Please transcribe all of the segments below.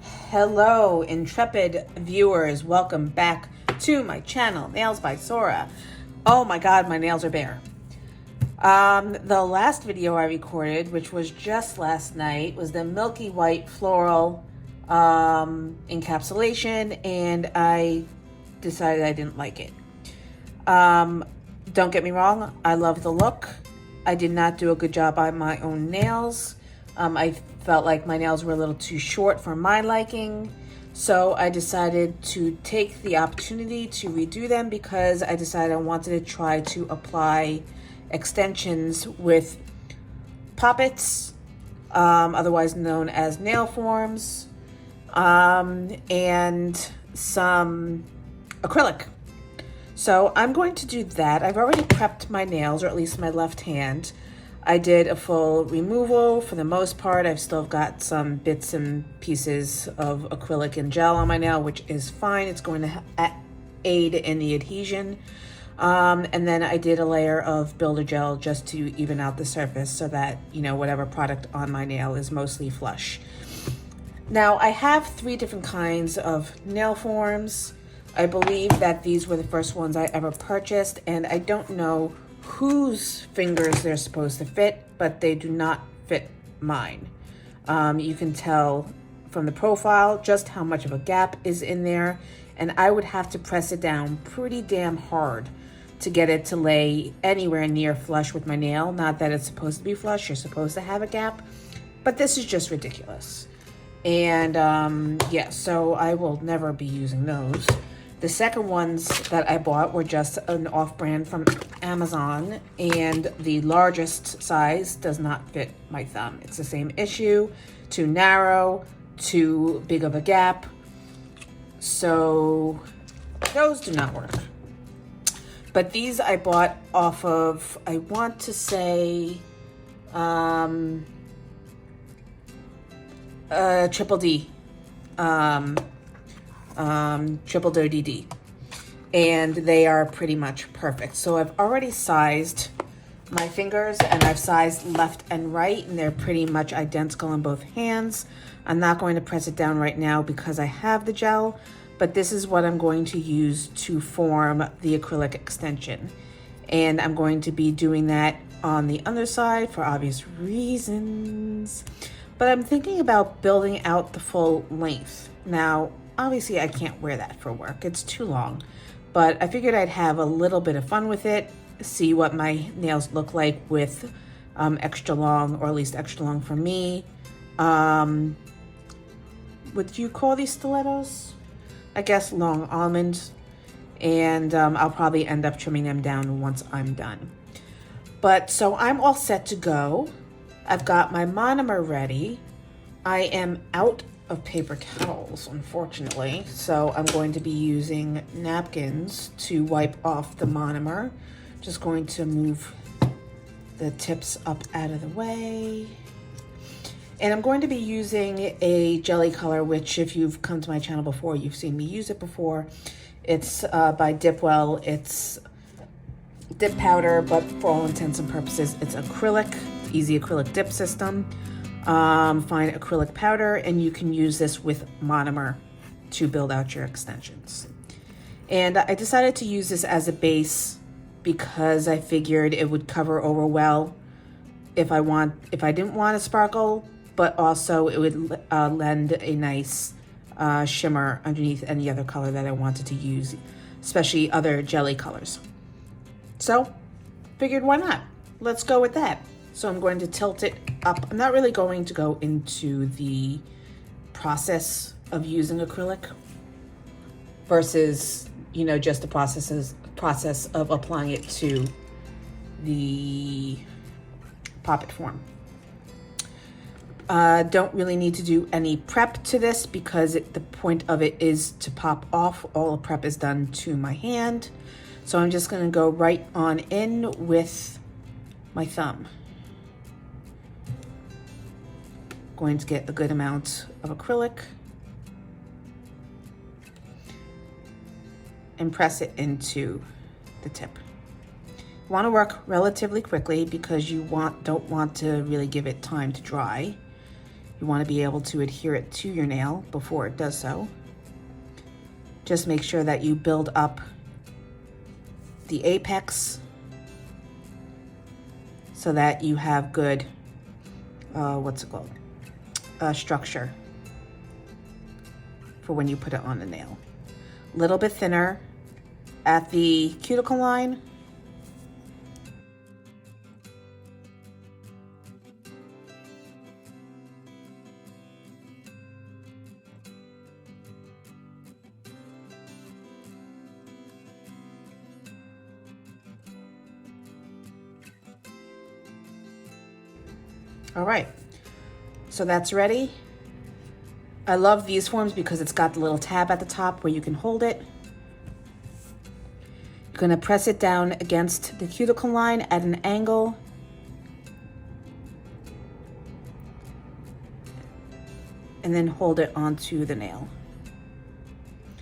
Hello, intrepid viewers. Welcome back to my channel, Nails by Sora. Oh my god, my nails are bare. The last video I recorded, which was just last night, was the milky white floral encapsulation, and I decided I didn't like it. Don't get me wrong, I love the look. I did not do a good job on my own nails. I felt like my nails were a little too short for my liking, so I decided to take the opportunity to redo them because I decided I wanted to try to apply extensions with poppets, otherwise known as nail forms, and some acrylic. So I'm going to do that. I've already prepped my nails, or at least my left hand. I did a full removal for the most part. I've still got some bits and pieces of acrylic and gel on my nail, which is fine. It's going to aid in the adhesion. And then I did a layer of builder gel just to even out the surface so that, you know, whatever product on my nail is mostly flush. Now, I have 3 different kinds of nail forms. I believe that these were the first ones I ever purchased, and I don't know whose fingers they're supposed to fit, but they do not fit mine. You can tell from the profile just how much of a gap is in there, and I would have to press it down pretty damn hard to get it to lay anywhere near flush with my nail. Not that it's supposed to be flush, you're supposed to have a gap, but this is just ridiculous. And yeah, so I will never be using those. The second ones that I bought were just an off-brand from Amazon, and the largest size does not fit my thumb. It's the same issue, too narrow, too big of a gap. So those do not work. But these I bought off of, I want to say, Triple D. Triple DD, and they are pretty much perfect. So I've already sized my fingers, and I've sized left and right, and they're pretty much identical in both hands. I'm not going to press it down right now because I have the gel, but this is what I'm going to use to form the acrylic extension, and I'm going to be doing that on the underside for obvious reasons. But I'm thinking about building out the full length. Now, obviously, I can't wear that for work. It's too long. But I figured I'd have a little bit of fun with it, see what my nails look like with extra long, or at least extra long for me. What do you call these stilettos? I guess long almonds. And I'll probably end up trimming them down once I'm done. But so I'm all set to go. I've got my monomer ready. I am out of paper towels, unfortunately, so I'm going to be using napkins to wipe off the monomer. Just going to move the tips up out of the way. And I'm going to be using a jelly color, which if you've come to my channel before, you've seen me use it before. It's by Dipwell. It's dip powder, but for all intents and purposes, it's acrylic, easy acrylic dip system. Fine acrylic powder, and you can use this with monomer to build out your extensions. And I decided to use this as a base because I figured it would cover over well if I didn't want a sparkle, but also it would lend a nice shimmer underneath any other color that I wanted to use, especially other jelly colors. So figured, why not? Let's go with that. So I'm going to tilt it up. I'm not really going to go into the process of using acrylic versus, you know, just the process of applying it to the poppet form. Don't really need to do any prep to this because the point of it is to pop off. All the prep is done to my hand. So I'm just gonna go right on in with my thumb. Going to get a good amount of acrylic and press it into the tip. You want to work relatively quickly because you don't want to really give it time to dry. You You want to be able to adhere it to your nail before it does so. Just make sure that you build up the apex so that you have good, structure for when you put it on the nail. A little bit thinner at the cuticle line. All right, so that's ready. I love these forms because it's got the little tab at the top where you can hold it. You're gonna press it down against the cuticle line at an angle. And then hold it onto the nail.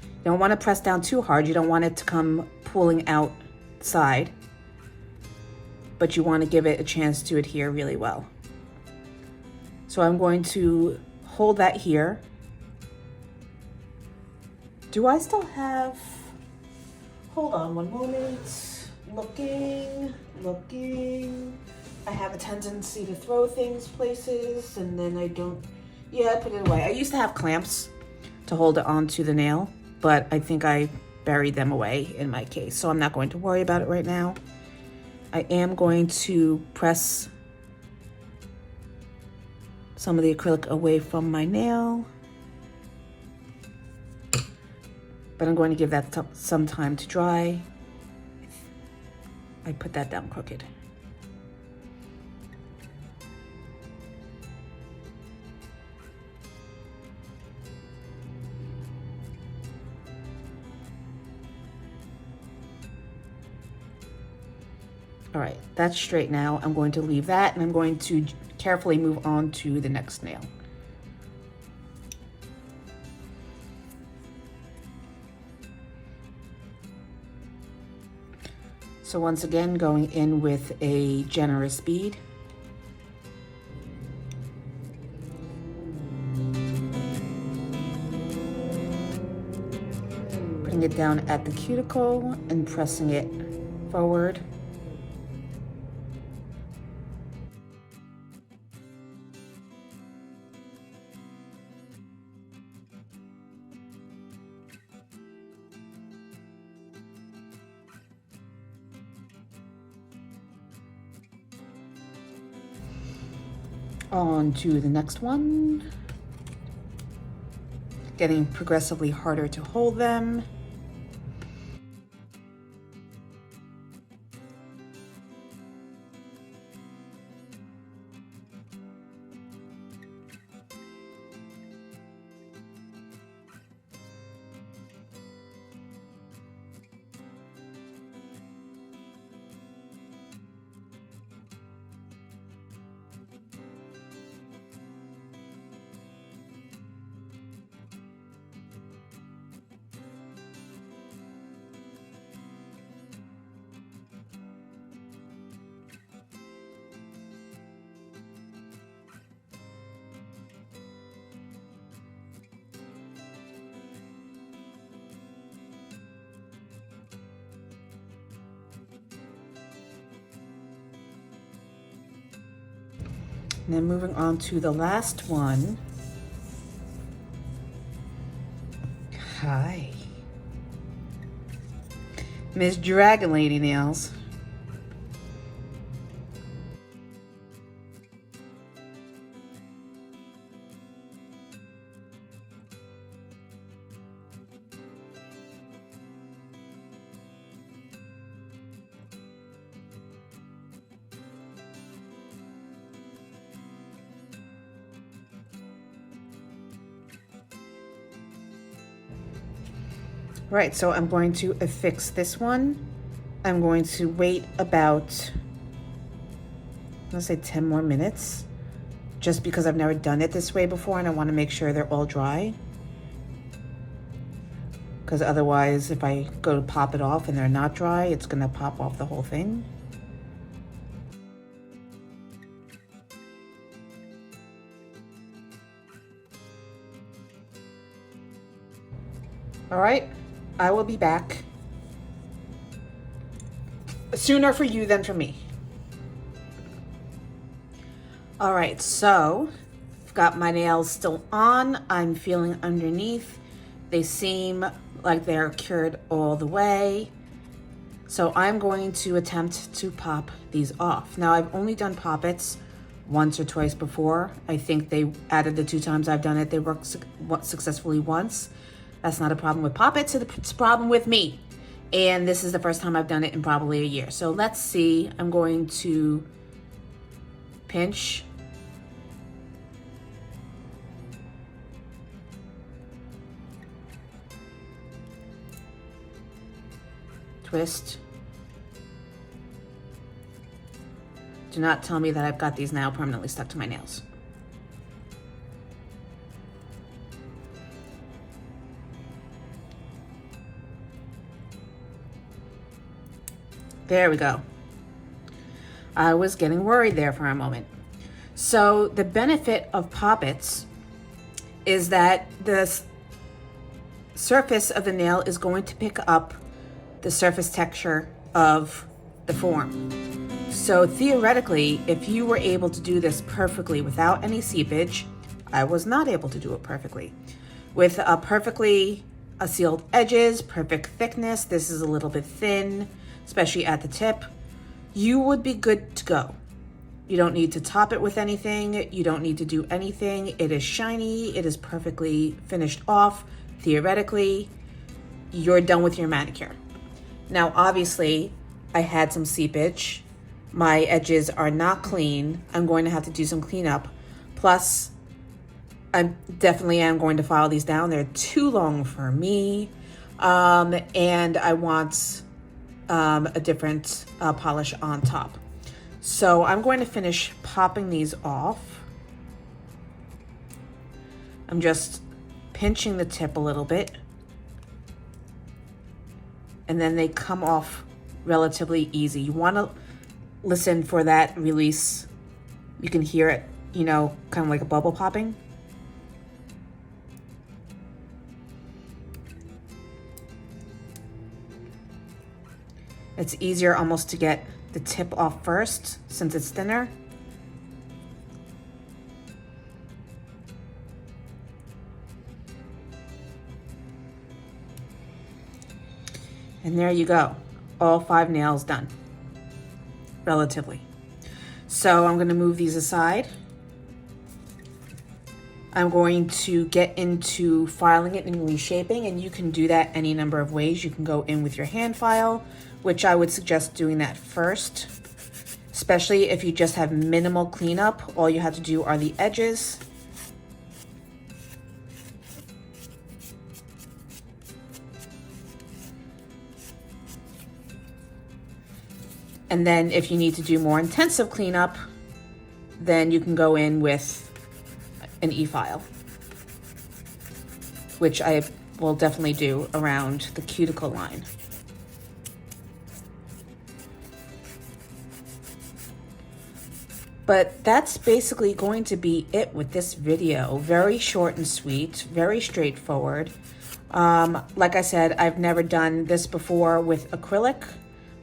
You don't wanna press down too hard. You don't want it to come pulling outside, but you wanna give it a chance to adhere really well. So I'm going to hold that here. Do I still have, hold on one moment. Looking. I have a tendency to throw things places and then I don't, yeah, I put it away. I used to have clamps to hold it onto the nail, but I think I buried them away in my case. So I'm not going to worry about it right now. I am going to press some of the acrylic away from my nail, but I'm going to give that some time to dry. I put that down crooked. All right, that's straight now. I'm going to leave that and I'm going to carefully move on to the next nail. So once again, going in with a generous bead. Putting it down at the cuticle and pressing it forward. On to the next one. Getting progressively harder to hold them. And then moving on to the last one. Hi. Miss Dragon Lady Nails. Right, so I'm going to affix this one. I'm going to wait about, let's say 10 more minutes, just because I've never done it this way before and I want to make sure they're all dry. Because otherwise, if I go to pop it off and they're not dry, it's gonna pop off the whole thing. All right, I will be back sooner for you than for me. All right, so I've got my nails still on. I'm feeling underneath. They seem like they're cured all the way. So I'm going to attempt to pop these off. Now, I've only done poppets once or twice before. I think they added the 2 times I've done it, they worked successfully once. That's not a problem with poppets, it's a problem with me. And this is the first time I've done it in probably a year. So let's see, I'm going to pinch. Twist. Do not tell me that I've got these now permanently stuck to my nails. There we go. I was getting worried there for a moment. So the benefit of poppets is that the surface of the nail is going to pick up the surface texture of the form. So theoretically, if you were able to do this perfectly without any seepage, I was not able to do it perfectly. With a perfectly sealed edges, perfect thickness, this is a little bit thin, especially at the tip, you would be good to go. You don't need to top it with anything. You don't need to do anything. It is shiny. It is perfectly finished off. Theoretically, you're done with your manicure. Now, obviously, I had some seepage. My edges are not clean. I'm going to have to do some cleanup. Plus, I definitely am going to file these down. They're too long for me. And I want a different polish on top. So I'm going to finish popping these off. I'm just pinching the tip a little bit. And then they come off relatively easy. You want to listen for that release. You can hear it, you know, kind of like a bubble popping. It's easier almost to get the tip off first since it's thinner. And there you go. All 5 nails done, relatively. So I'm going to move these aside. I'm going to get into filing it and reshaping, and you can do that any number of ways. You can go in with your hand file, which I would suggest doing that first, especially if you just have minimal cleanup. All you have to do are the edges. And then if you need to do more intensive cleanup, then you can go in with an efile, which I will definitely do around the cuticle line. But that's basically going to be it with this video. Very short and sweet, very straightforward. Like I said, I've never done this before with acrylic.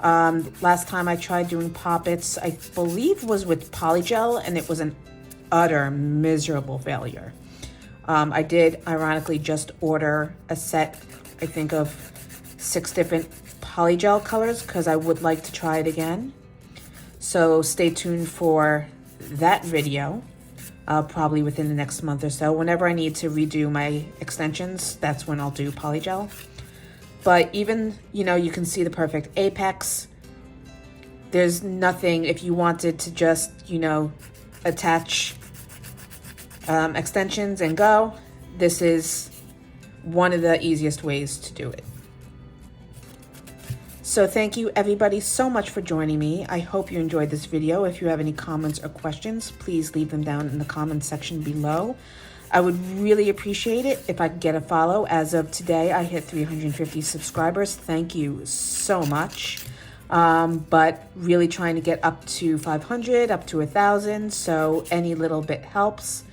Last time I tried doing poppets, I believe was with polygel, and it was an utter miserable failure. I did ironically just order a set, I think of 6 different polygel colors because I would like to try it again. So stay tuned for that video, probably within the next month or so. Whenever I need to redo my extensions, that's when I'll do polygel. But even, you know, you can see the perfect apex. There's nothing, if you wanted to just, you know, attach extensions and go, this is one of the easiest ways to do it. So thank you everybody so much for joining me. I hope you enjoyed this video. If you have any comments or questions, please leave them down in the comments section below. I would really appreciate it if I could get a follow. As of today, I hit 350 subscribers. Thank you so much. But really trying to get up to 500, up to 1,000. So any little bit helps.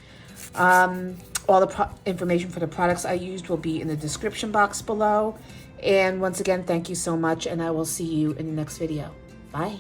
All the information for the products I used will be in the description box below. And once again, thank you so much, and I will see you in the next video. Bye.